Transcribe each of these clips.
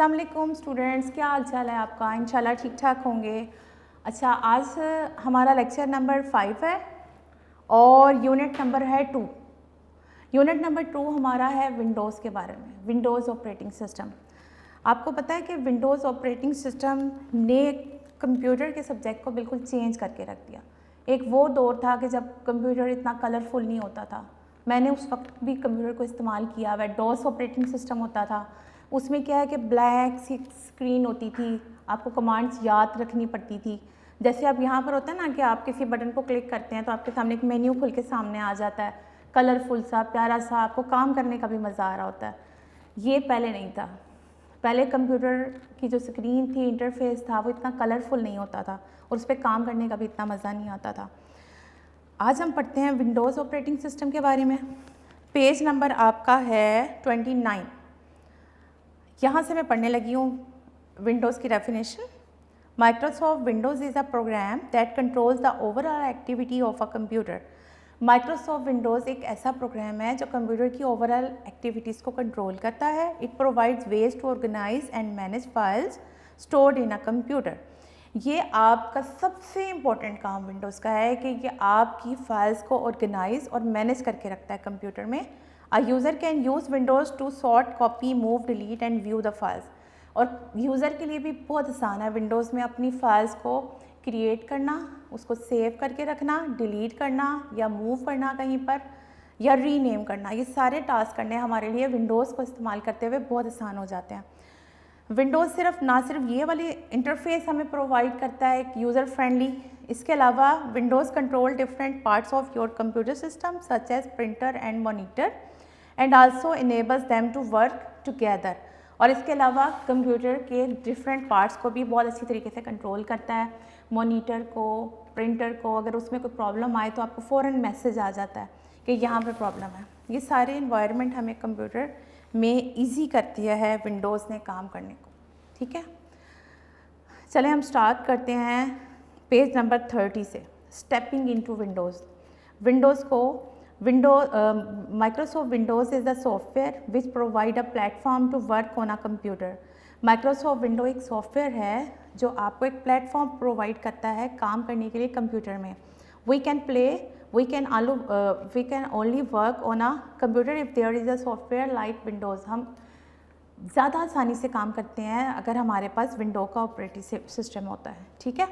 अस्सलाम वालेकुम स्टूडेंट्स, क्या हाल चाल है आपका? इंशाल्लाह ठीक ठाक होंगे। अच्छा, आज हमारा लेक्चर नंबर 5 है और यूनिट नंबर है 2। यूनिट नंबर 2 हमारा है विंडोज़ के बारे में, विंडोज़ ऑपरेटिंग सिस्टम। आपको पता है कि विंडोज़ ऑपरेटिंग सिस्टम ने कंप्यूटर के सब्जेक्ट को बिल्कुल चेंज करके रख दिया। एक वो दौर था कि जब कंप्यूटर इतना कलरफुल नहीं होता था। मैंने उस वक्त भी कंप्यूटर को इस्तेमाल किया हुआ है। डॉस ऑपरेटिंग सिस्टम होता था, उसमें क्या है कि ब्लैक सी स्क्रीन होती थी, आपको कमांड्स याद रखनी पड़ती थी। जैसे अब यहाँ पर होता है ना कि आप किसी बटन को क्लिक करते हैं तो आपके सामने एक मेन्यू खुल के सामने आ जाता है, कलरफुल सा, प्यारा सा, आपको काम करने का भी मज़ा आ रहा होता है। ये पहले नहीं था। पहले कंप्यूटर की जो स्क्रीन थी, इंटरफेस था, वो इतना कलरफुल नहीं होता था और उस पर काम करने का भी इतना मज़ा नहीं आता था। आज हम पढ़ते हैं विंडोज़ ऑपरेटिंग सिस्टम के बारे में। पेज नंबर आपका है 29। यहाँ से मैं पढ़ने लगी हूँ विंडोज़ की definition. Microsoft Windows is a program that controls the overall activity of a computer. Microsoft Windows एक ऐसा प्रोग्राम है जो कंप्यूटर की ओवरऑल एक्टिविटीज़ को कंट्रोल करता है। It provides ways to organise and manage files stored in a computer. ये आपका सबसे इम्पोर्टेंट काम विंडोज़ का है कि ये आपकी फाइल्स को ऑर्गेनाइज और मैनेज करके रखता है कंप्यूटर में। अ user can use Windows to sort, copy, move, delete and view the files. और यूज़र के लिए भी बहुत आसान है विंडोज़ में अपनी फाइल्स को क्रिएट करना, उसको सेव करके रखना, डिलीट करना या मूव करना कहीं पर, या रीनेम करना। ये सारे टास्क करने हमारे लिए विंडोज़ को इस्तेमाल करते हुए बहुत आसान हो जाते हैं। विंडोज़ ना सिर्फ ये वाली इंटरफेस हमें प्रोवाइड करता है एक यूज़र फ्रेंडली, इसके अलावा Windows control different parts of your computer system such as printer and monitor and also enables them to work together. और इसके अलावा कंप्यूटर के डिफरेंट पार्ट्स को भी बहुत अच्छी तरीके से कंट्रोल करता है। मॉनिटर को, प्रिंटर को, अगर उसमें कोई प्रॉब्लम आए तो आपको फ़ौरन मैसेज आ जाता है कि यहाँ पे प्रॉब्लम है। ये सारे इन्वायरमेंट हमें कंप्यूटर में ईजी कर दिया है विंडोज़ ने काम करने को। ठीक है, चलें हम स्टार्ट करते हैं पेज नंबर 30 से। Stepping into Windows. विंडोज़ को Microsoft Windows is the software which provide a platform to work on a computer. Microsoft window एक सॉफ्टवेयर है जो आपको एक प्लेटफॉर्म प्रोवाइड करता है काम करने के लिए कंप्यूटर में। We can only work on a computer if there is a software like Windows. हम ज़्यादा आसानी से काम करते हैं अगर हमारे पास विंडो का ऑपरेटिंग सिस्टम होता है। ठीक है,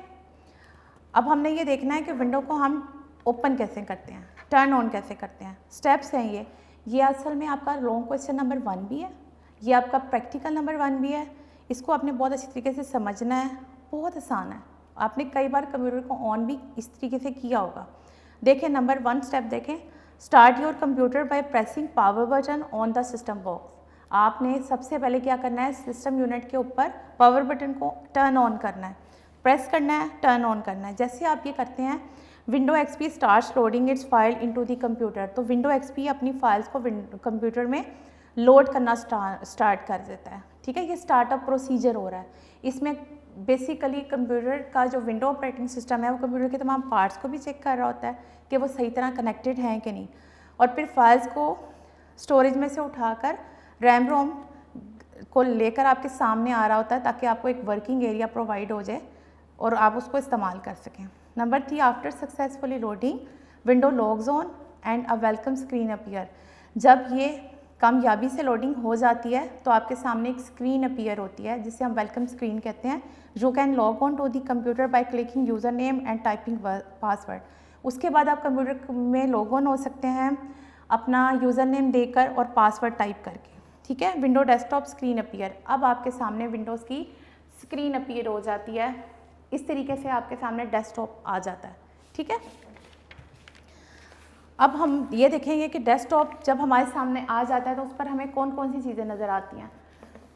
अब हमने ये देखना है कि विंडो को हम ओपन कैसे करते हैं, टर्न ऑन कैसे करते हैं। स्टेप्स हैं ये असल में आपका लॉन्ग क्वेश्चन नंबर 1 भी है, ये आपका प्रैक्टिकल नंबर 1 भी है। इसको आपने बहुत अच्छी तरीके से समझना है, बहुत आसान है। आपने कई बार कंप्यूटर को ऑन भी इस तरीके से किया होगा। देखें नंबर 1 स्टेप देखें। Start your computer by pressing power button on the system box. आपने सबसे पहले क्या करना है, सिस्टम यूनिट के ऊपर पावर बटन को टर्न ऑन करना है, प्रेस करना है, टर्न ऑन करना है। जैसे आप ये करते हैं window XP starts loading it's file into the computer. तो विंडो एक्सपी अपनी फाइल्स को कंप्यूटर में लोड करना स्टार्ट कर देता है। ठीक है, ये स्टार्टअप प्रोसीजर हो रहा है। इसमें बेसिकली कंप्यूटर का जो विंडो ऑपरेटिंग सिस्टम है वो कंप्यूटर के तमाम पार्ट्स को भी चेक कर रहा होता है कि वो सही तरह कनेक्टेड हैं कि नहीं, और फिर फाइल्स को स्टोरेज में से उठाकर रैम रोम को लेकर आपके सामने आ रहा होता है ताकि आपको एक वर्किंग एरिया प्रोवाइड हो जाए और आप उसको इस्तेमाल कर सकें। Number 3, after successfully loading window logs on and a welcome screen appear. जब ये कामयाबी से लोडिंग हो जाती है तो आपके सामने एक स्क्रीन अपीयर होती है जिसे हम वेलकम स्क्रीन कहते हैं। You can log on to the computer by clicking user name and typing password. उसके बाद आप कंप्यूटर में लॉग ऑन हो सकते हैं अपना यूज़र नेम देकर और पासवर्ड टाइप करके। ठीक है, विंडो डेस्कटॉप स्क्रीन अपीयर। अब आपके सामने विंडोज़ की स्क्रीन अपीयर हो जाती है, इस तरीके से आपके सामने डेस्कटॉप आ जाता है। ठीक है, अब हम ये देखेंगे कि डेस्कटॉप जब हमारे सामने आ जाता है तो उस पर हमें कौन कौन सी चीज़ें नज़र आती हैं।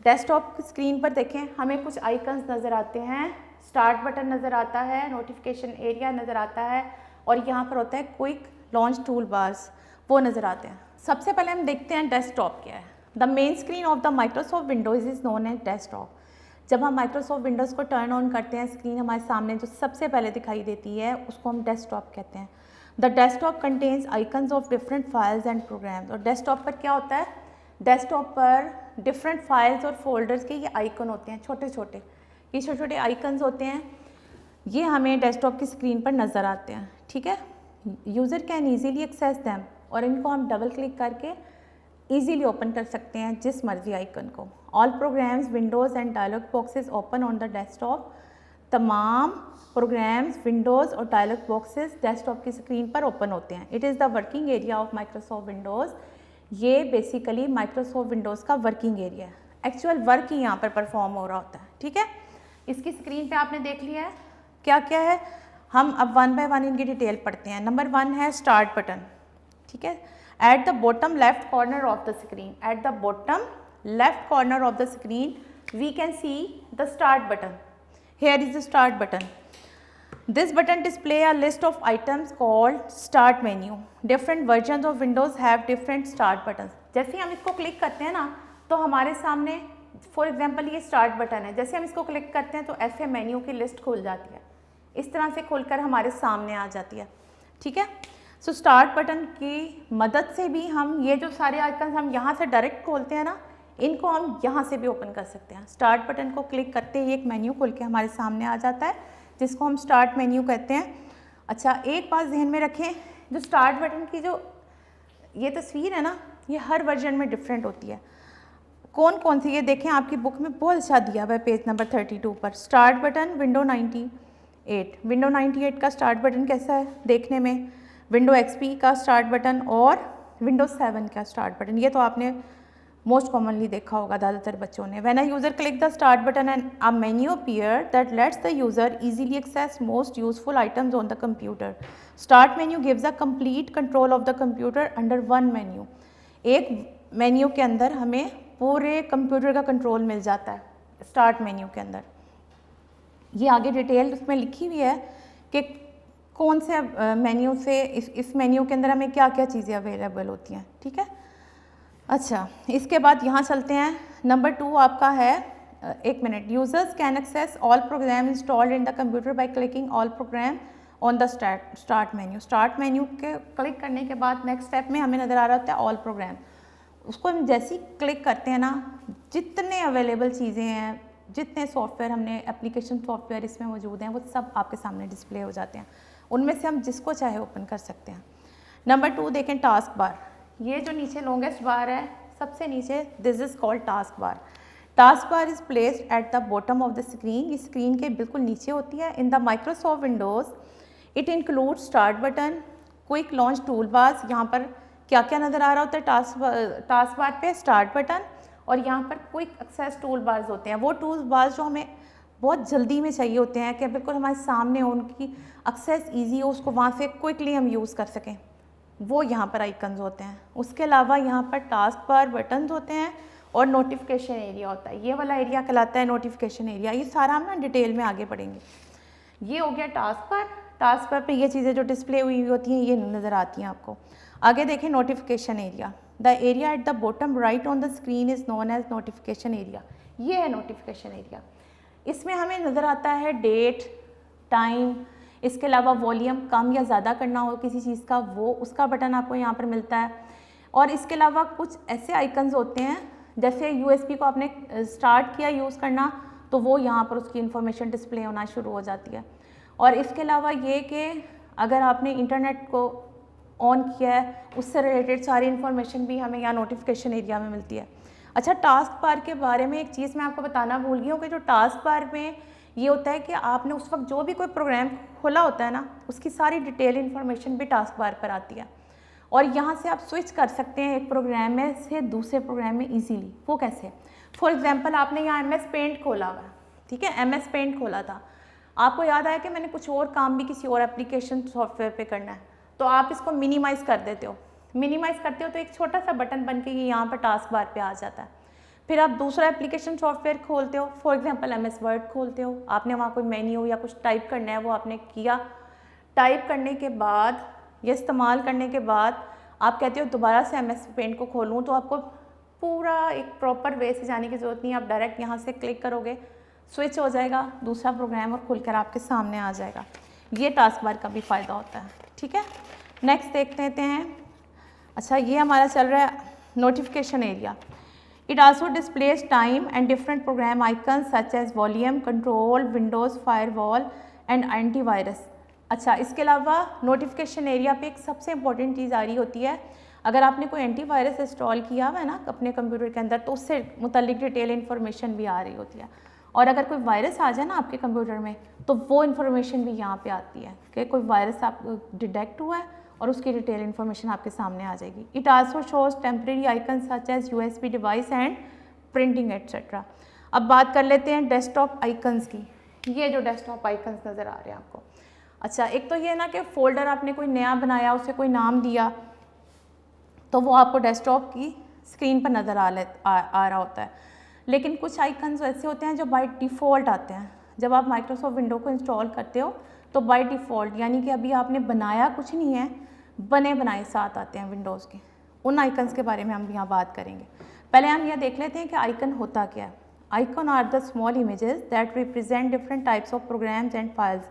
डेस्कटॉप स्क्रीन पर देखें हमें कुछ आइकन्स नज़र आते हैं, स्टार्ट बटन नज़र आता है, नोटिफिकेशन एरिया नज़र आता है, और यहाँ पर होता है क्विक लॉन्च टूल बार्स, वो नज़र आते हैं। सबसे पहले हम देखते हैं डेस्कटॉप क्या है। The main screen of the Microsoft Windows is known as desktop. जब हम माइक्रोसॉफ्ट विंडोज़ को टर्न ऑन करते हैं, स्क्रीन हमारे सामने जो सबसे पहले दिखाई देती है उसको हम डेस्कटॉप कहते हैं। The desktop contains icons of different files and programs. और डेस्कटॉप पर क्या होता है, डेस्कटॉप पर डिफरेंट फाइल्स और फोल्डर्स के ये आइकन होते हैं, छोटे छोटे, ये छोटे छोटे आइकन्स होते हैं, ये हमें डेस्कटॉप की स्क्रीन पर नज़र आते हैं, ठीक है। User can easily access them, और इनको हम डबल क्लिक करके ईजीली ओपन कर सकते हैं जिस मर्जी आइकन को। All programs, windows and dialog boxes open on the desktop, तमाम प्रोग्राम्स, विंडोज़ और डायलॉग बॉक्सेस डेस्कटॉप की स्क्रीन पर ओपन होते हैं। It is the working area of Microsoft Windows, ये बेसिकली माइक्रोसॉफ्ट विंडोज़ का वर्किंग एरिया है, एक्चुअल वर्क ही यहाँ पर परफॉर्म हो रहा होता है, ठीक है। इसकी स्क्रीन पे आपने देख लिया है क्या क्या है, हम अब वन बाय वन इनकी डिटेल पढ़ते हैं। नंबर 1 है स्टार्ट बटन, ठीक है। At the bottom left corner of the screen, at the bottom left corner of the screen we can see the start button, here is the start button. This button display a list of items called start menu. Different versions of Windows have different start buttons. जैसे ही हम इसको click करते हैं ना तो हमारे सामने for example ये स्टार्ट बटन है, जैसे हम इसको क्लिक करते हैं तो ऐसे मेन्यू की लिस्ट खुल जाती है, इस तरह से खुलकर हमारे सामने आ जाती है, ठीक है। सो स्टार्ट बटन की मदद से भी हम ये जो सारे आइकन्स हम यहाँ से डायरेक्ट खोलते हैं ना, इनको हम यहाँ से भी ओपन कर सकते हैं। स्टार्ट बटन को क्लिक करते ही एक मेन्यू खुल के हमारे सामने आ जाता है जिसको हम स्टार्ट मेन्यू कहते हैं। अच्छा, एक बात ध्यान में रखें, जो स्टार्ट बटन की जो ये तस्वीर है ना, ये हर वर्जन में डिफरेंट होती है। कौन कौन सी, ये देखें आपकी बुक में बहुत अच्छा दिया हुआ है पेज नंबर 32 पर। स्टार्ट बटन विंडो 98, विंडो 98 का स्टार्ट बटन कैसा है देखने में, विंडो एक्सपी का स्टार्ट बटन और विंडो 7 का स्टार्ट बटन, ये तो आपने मोस्ट कॉमनली देखा होगा ज़्यादातर बच्चों ने। When a user click the start button and a menu appear that lets the user easily access most useful items on the computer. Start menu gives a complete control of the computer under one menu. एक menu के अंदर हमें पूरे computer का control मिल जाता है start menu के अंदर। ये आगे डिटेल उसमें लिखी हुई है कि कौन से मेन्यू से इस मेन्यू के अंदर हमें क्या क्या चीज़ें अवेलेबल होती हैं, ठीक है। अच्छा, इसके बाद यहाँ चलते हैं। नंबर 2 आपका है, एक minute, users can access all program installed in the computer by clicking all program on the start menu. Start menu के क्लिक करने के बाद नेक्स्ट स्टेप में हमें नज़र आ रहा होता है ऑल प्रोग्राम। उसको हम जैसे ही क्लिक करते हैं ना, जितने अवेलेबल चीज़ें हैं, जितने सॉफ्टवेयर हमने एप्लीकेशन सॉफ्टवेयर इसमें मौजूद हैं, वो सब आपके सामने डिस्प्ले हो जाते हैं। उनमें से हम जिसको चाहे ओपन कर सकते हैं। नंबर 2 देखें, टास्क बार। ये जो नीचे लॉन्गेस्ट बार है सबसे नीचे, this is called task bar. Task bar is placed at the bottom of the screen, ये स्क्रीन के बिल्कुल नीचे होती है। In the Microsoft Windows it include start button, quick launch tool bars. यहाँ पर क्या क्या नज़र आ रहा होता है टास्क बार पे, स्टार्ट बटन और यहाँ पर क्विक एक्सेस टूल बार्स होते हैं। वो टूल बार्स जो हमें बहुत जल्दी में चाहिए होते हैं कि बिल्कुल हमारे सामने हो, उनकी एक्सेस ईजी हो, उसको वहाँ से क्विकली हम यूज़ कर सकें, वो यहाँ पर आइकन्स होते हैं। उसके अलावा यहाँ पर टास्क बार बटन्स होते हैं और नोटिफिकेशन एरिया होता है, ये वाला एरिया कहलाता है नोटिफिकेशन एरिया। ये सारा हम ना डिटेल में आगे पढ़ेंगे। ये हो गया टास्क बार। टास्क बार पे ये चीज़ें जो डिस्प्ले हुई होती हैं ये नज़र आती हैं आपको। आगे देखें notification area. The area at the bottom right on the screen is known as notification area. ये है नोटिफिकेशन एरिया। इसमें हमें नज़र आता है डेट, टाइम, इसके अलावा वॉल्यूम कम या ज़्यादा करना हो किसी चीज़ का, वो उसका बटन आपको यहाँ पर मिलता है। और इसके अलावा कुछ ऐसे आइकन्स होते हैं, जैसे USB को आपने स्टार्ट किया यूज़ करना तो वो यहाँ पर उसकी इन्फॉर्मेशन डिस्प्ले होना शुरू हो जाती है। और इसके अलावा ये कि अगर आपने इंटरनेट को ऑन किया है, उससे रिलेटेड सारी इन्फॉर्मेशन भी हमें यहाँ नोटिफिकेशन एरिया में मिलती है। अच्छा, टास्क बार के बारे में एक चीज़ मैं आपको बताना भूल गई हूँ कि जो टास्क बार में ये होता है कि आपने उस वक्त जो भी कोई प्रोग्राम खोला होता है ना, उसकी सारी डिटेल इन्फॉर्मेशन भी टास्क बार पर आती है। और यहाँ से आप स्विच कर सकते हैं एक प्रोग्राम में से दूसरे प्रोग्राम में ईजीली। वो कैसे? फॉर एग्जांपल आपने यहाँ MS पेंट खोला हुआ है, ठीक है, MS पेंट खोला था, आपको याद आया कि मैंने कुछ और काम भी किसी और एप्लीकेशन सॉफ्टवेयर पे करना है, तो आप इसको मिनिमाइज़ कर देते हो। मिनिमाइज़ करते हो तो एक छोटा सा बटन बन के ये यहाँ पर टास्क बार पे आ जाता है। फिर आप दूसरा एप्लीकेशन सॉफ्टवेयर खोलते हो, फॉर एग्जांपल MS वर्ड खोलते हो, आपने वहाँ कोई मेन्यू या कुछ टाइप करना है, वो आपने किया। टाइप करने के बाद या इस्तेमाल करने के बाद आप कहते हो दोबारा से MS पेंट को खोलूँ, तो आपको पूरा एक प्रॉपर वे से जाने की ज़रूरत नहीं है। आप डायरेक्ट यहाँ से क्लिक करोगे, स्विच हो जाएगा दूसरा प्रोग्राम और खुलकर आपके सामने आ जाएगा। ये टास्क बार का भी फ़ायदा होता है, ठीक है। नेक्स्ट देख लेते हैं। अच्छा, ये हमारा चल रहा है notification area. It also displays time and different program icons such as volume control, Windows firewall and antivirus. अच्छा, इसके अलावा नोटिफिकेशन एरिया पे एक सबसे इंपॉर्टेंट चीज़ आ रही होती है, अगर आपने कोई एंटीवायरस इंस्टॉल किया हुआ है ना अपने कंप्यूटर के अंदर तो उससे मुतल्लिक डिटेल इन्फॉर्मेशन भी आ रही होती है, और अगर कोई वायरस आ जाए ना आपके कंप्यूटर में तो वो इन्फॉर्मेशन भी यहाँ पे आती है कि कोई वायरस आप डिटेक्ट हुआ है और उसकी डिटेल इन्फॉर्मेशन आपके सामने आ जाएगी. It also shows temporary icon such as USB device and printing etcetera. अब बात कर लेते हैं डेस्कटॉप आइकन्स की. ये जो डेस्कटॉप आइकन्स नज़र आ रहे हैं आपको, अच्छा एक तो ये ना कि फ़ोल्डर आपने कोई नया बनाया, उसे कोई नाम दिया तो वो आपको डेस्कटॉप की स्क्रीन पर नज़र आ रहा होता है. लेकिन कुछ आइकन्स ऐसे होते हैं जो बाय डिफ़ॉल्ट आते हैं. जब आप माइक्रोसॉफ्ट विंडो को इंस्टॉल करते हो तो बाय डिफ़ॉल्ट, यानी कि अभी आपने बनाया कुछ नहीं है, बने बनाए साथ आते हैं विंडोज़ के. उन आइकन्स के बारे में हम यहाँ बात करेंगे. पहले हम यह देख लेते हैं कि आइकन होता क्या है. Icon are the small images that represent different types of programs and files.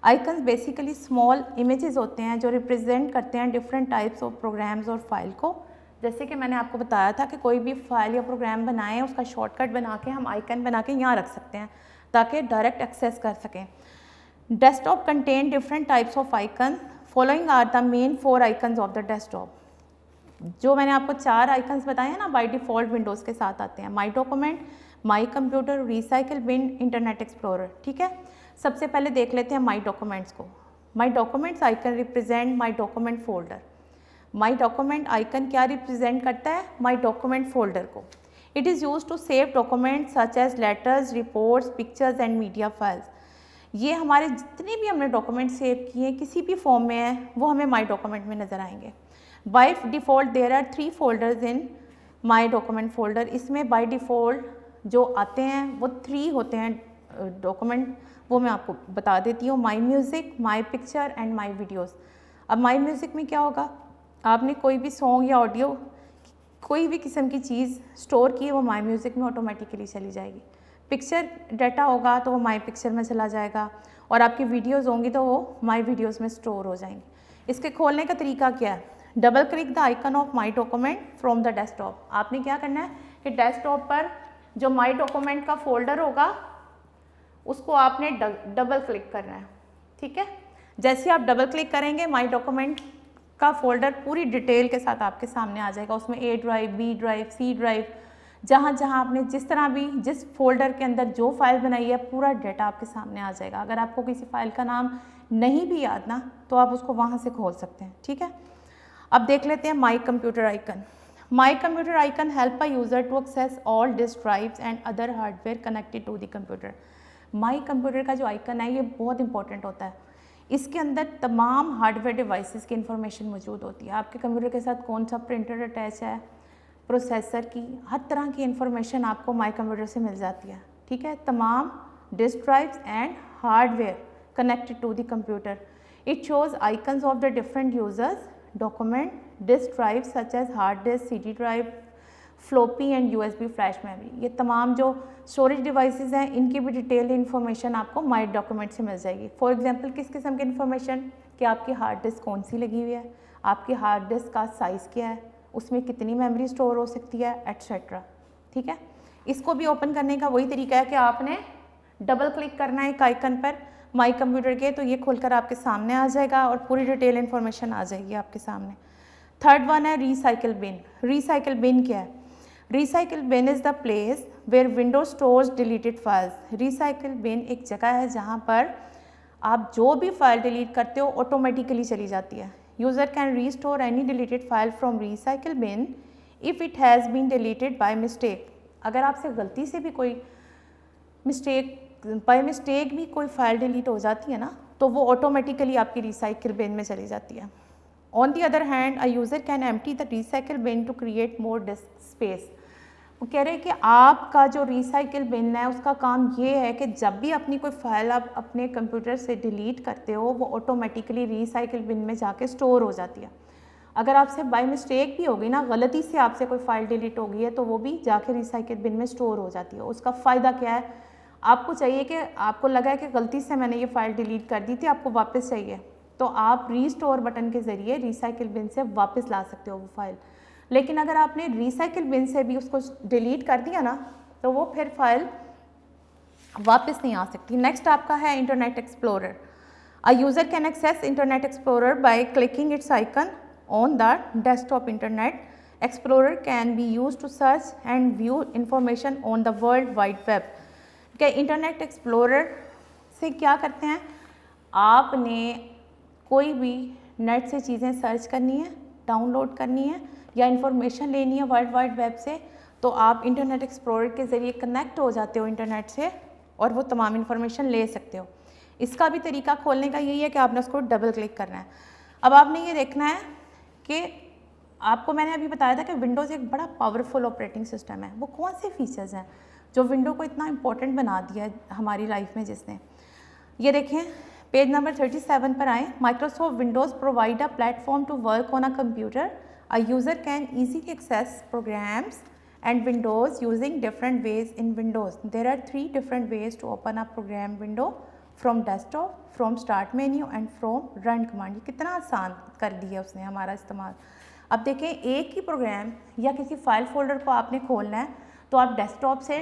Icons basically small images होते हैं जो रिप्रेजेंट करते हैं डिफरेंट टाइप्स ऑफ प्रोग्राम्स और फाइल को. जैसे कि मैंने आपको बताया था कि कोई भी फाइल या प्रोग्राम बनाएं, उसका शॉर्टकट बना के हम आइकन बना के यहाँ रख सकते हैं ताकि डायरेक्ट एक्सेस कर सकें. Desktop contain different types of icon. Following are the main 4 icons of the desktop. जो मैंने आपको 4 आइकन्स बताए हैं ना बाय डिफ़ॉल्ट विंडोज़ के साथ आते हैं, my document, my computer, recycle bin, Internet Explorer. ठीक है, सबसे पहले देख लेते हैं माई डॉक्यूमेंट्स को. My documents icon represent my document folder. My document icon क्या रिप्रेजेंट करता है? माई डॉक्यूमेंट फोल्डर को. It is use to save documents such as letters, reports, pictures and media files. ये हमारे जितने भी हमने डॉक्यूमेंट सेव किए किसी भी फॉर्म में है वो हमें माई डॉक्यूमेंट में नज़र आएंगे. By default there are 3 folders in my document folder. इसमें बाय डिफ़ॉल्ट जो आते हैं वो 3 होते हैं डॉक्यूमेंट, वो मैं आपको बता देती हूँ. माई music, my picture and my videos. अब माई म्यूज़िक में क्या होगा, आपने कोई भी सॉन्ग या ऑडियो कोई भी किस्म की चीज़ स्टोर की है वो माई म्यूज़िक में ऑटोमेटिकली चली जाएगी. पिक्चर डाटा होगा तो वो माई पिक्चर में चला जाएगा, और आपकी वीडियोज़ होंगी तो वो माई वीडियोज़ में स्टोर हो जाएंगी. इसके खोलने का तरीका क्या है? Double click the icon of my document from the desktop. आपने क्या करना है कि डेस्कटॉप पर जो माई डॉक्यूमेंट का फोल्डर होगा उसको आपने डबल क्लिक करना है. ठीक है, जैसे आप डबल क्लिक करेंगे माई डॉक्यूमेंट का फोल्डर पूरी डिटेल के साथ आपके सामने आ जाएगा. उसमें A drive, B drive, C drive, जहाँ जहाँ आपने जिस तरह भी जिस फोल्डर के अंदर जो फाइल बनाई है पूरा डाटा आपके सामने आ जाएगा. अगर आपको किसी फाइल का नाम नहीं भी याद ना तो आप उसको वहाँ से खोल सकते हैं. ठीक है, अब देख लेते हैं my computer icon. My computer icon help a user to access all disk drives and other hardware connected to the computer. My computer का जो आइकन है ये बहुत इंपॉर्टेंट होता है. इसके अंदर तमाम हार्डवेयर डिवाइसेस की इंफॉर्मेशन मौजूद होती है. आपके कंप्यूटर के साथ कौन सा प्रिंटर अटैच है, प्रोसेसर की, हर तरह की इंफॉर्मेशन आपको माई कंप्यूटर से मिल जाती है. ठीक है, तमाम disk drives and hardware connected to the computer. It shows icons of the different users, document, disk drive such as hard disk, CD drive, floppy and USB flash memory. ये तमाम जो storage devices हैं इनकी भी detail information आपको माई document से मिल जाएगी. For example किस किस्म की इन्फॉर्मेशन, कि आपकी हार्ड डिस्क कौन सी लगी हुई है, आपकी हार्ड डिस्क का साइज़ क्या है, उसमें कितनी मेमोरी स्टोर हो सकती है, एट्सेट्रा. ठीक है, इसको भी ओपन करने का वही तरीका है कि आपने डबल क्लिक करना है एक आइकन पर माई कंप्यूटर के, तो ये खुलकर आपके सामने आ जाएगा और पूरी डिटेल इन्फॉर्मेशन आ जाएगी आपके सामने. थर्ड वन है रिसाइकिल बिन. रिसाइकिल बिन क्या है? Recycle bin is the place where window stores deleted files. Recycle bin एक जगह है जहाँ पर आप जो भी फाइल डिलीट करते हो ऑटोमेटिकली चली जाती है. User can restore any deleted file from recycle bin if it has been deleted by mistake. अगर आपसे गलती से भी कोई बाय मिस्टेक भी कोई फाइल डिलीट हो जाती है ना तो वो ऑटोमेटिकली आपकी रिसाइकिल बिन में चली जाती है. On the other hand a user can empty the recycle bin to create more disk space. वो कह रहे हैं कि आपका जो रिसाइकिल बिन है उसका काम ये है कि जब भी अपनी कोई फाइल आप अपने कंप्यूटर से डिलीट करते हो वो ऑटोमेटिकली रिसाइकिल बिन में जाके स्टोर हो जाती है. अगर आपसे बाय मिस्टेक भी हो गई ना, गलती से आपसे कोई फाइल डिलीट हो गई है तो वो भी जाके रिसाइकिल बिन में स्टोर हो जाती है. उसका फ़ायदा क्या है? आपको चाहिए कि आपको लगा है कि गलती से मैंने ये फ़ाइल डिलीट कर दी थी, आपको वापस चाहिए, तो आप रीस्टोर बटन के ज़रिए रिसाइकिल बिन से वापस ला सकते हो वो फाइल. लेकिन अगर आपने रिसाइकिल बिन से भी उसको डिलीट कर दिया ना तो वो फिर फाइल वापस नहीं आ सकती। नेक्स्ट आपका है Internet Explorer. A user can access Internet Explorer by clicking its icon on the desktop. Internet Explorer can be use to search and view information on the world wide web. क्या Internet Explorer से क्या करते हैं, आपने कोई भी net से चीज़ें सर्च करनी है, डाउनलोड करनी है या इन्फॉर्मेशन लेनी है वर्ल्ड वाइड वेब से, तो आप इंटरनेट एक्सप्लोरर के ज़रिए कनेक्ट हो जाते हो इंटरनेट से और वो तमाम इन्फॉर्मेशन ले सकते हो। इसका भी तरीका खोलने का यही है कि आपने उसको डबल क्लिक करना है। अब आपने ये देखना है कि आपको मैंने अभी बताया था कि विंडोज़ एक बड़ा पावरफुल ऑपरेटिंग सिस्टम है। वो कौन से फीचर्स हैं जो विंडो को इतना इंपॉर्टेंट बना दिया है हमारी लाइफ में जिसने, ये देखें पेज नंबर 37 पर आए। Microsoft Windows provide a platform to work on a computer. A user can easily access programs and windows using different ways in Windows. There are 3 different ways to open a program window: from desktop, from start menu and from run command। ये कितना आसान कर दिया उसने हमारा इस्तेमाल। अब देखें एक ही प्रोग्राम या किसी फाइल फोल्डर को आपने खोलना है तो आप डेस्कटॉप से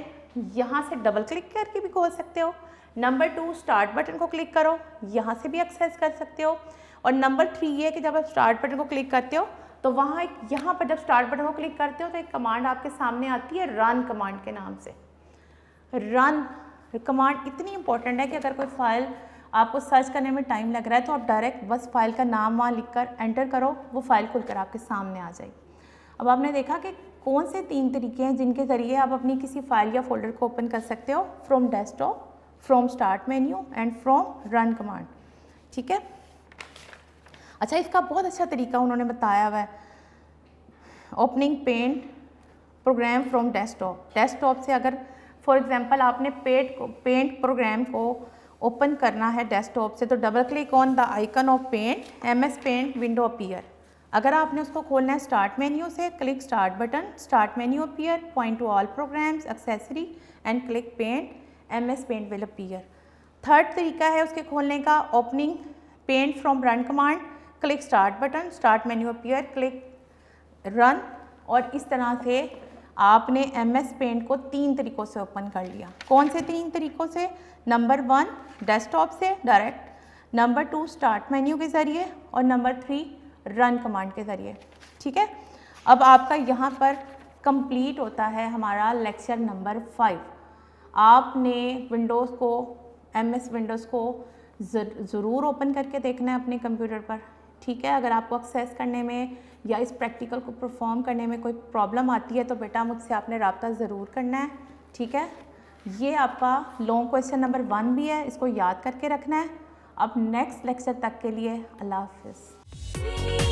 यहाँ से डबल क्लिक करके भी खोल सकते हो। नंबर 2 स्टार्ट बटन को क्लिक करो, यहाँ से भी एक्सेस कर सकते हो। और नंबर 3 ये है कि जब आप स्टार्ट बटन को क्लिक करते हो तो वहाँ एक यहाँ पर जब स्टार्ट बटन को क्लिक करते हो तो एक कमांड आपके सामने आती है रन कमांड के नाम से। रन कमांड इतनी इंपॉर्टेंट है कि अगर कोई फाइल आपको सर्च करने में टाइम लग रहा है तो आप डायरेक्ट बस फाइल का नाम वहाँ लिखकर एंटर करो, वो फाइल खुलकर आपके सामने आ जाएगी। अब आपने देखा कि कौन से 3 तरीके हैं जिनके ज़रिए आप अपनी किसी फाइल या फोल्डर को ओपन कर सकते हो: from desktop, from start menu and from run command. ठीक है। अच्छा, इसका बहुत अच्छा तरीका उन्होंने बताया हुआ है, opening Paint program from desktop. Desktop से अगर फॉर एग्जांपल आपने पेंट प्रोग्राम को ओपन करना है डेस्कटॉप से तो double click on the icon of Paint, MS Paint window appear. अगर आपने उसको खोलना है स्टार्ट मेन्यू से, click start button, start menu appear, point to all programs, accessory and click Paint, MS Paint will appear. Third तरीका है उसके खोलने का, opening Paint from run command, click start button, start menu appear, click run. और इस तरह से आपने MS पेंट को 3 तरीक़ों से ओपन कर लिया। कौन से 3 तरीक़ों से? नंबर 1 डेस्कटॉप से डायरेक्ट, नंबर 2 स्टार्ट मेन्यू के ज़रिए और नंबर 3 रन कमांड के ज़रिए। ठीक है। अब आपका यहाँ पर कंप्लीट होता है हमारा लेक्चर नंबर 5। आपने विंडोज़ को, MS विंडोज़ को ज़रूर ओपन करके देखना है अपने कंप्यूटर पर। ठीक है। अगर आपको एक्सेस करने में या इस प्रैक्टिकल को परफॉर्म करने में कोई प्रॉब्लम आती है तो बेटा मुझसे आपने रब्ता ज़रूर करना है। ठीक है। ये आपका लॉन्ग क्वेश्चन नंबर 1 भी है, इसको याद करके रखना है। अब नेक्स्ट लेक्चर तक के लिए अल्लाह हाफ़िज़।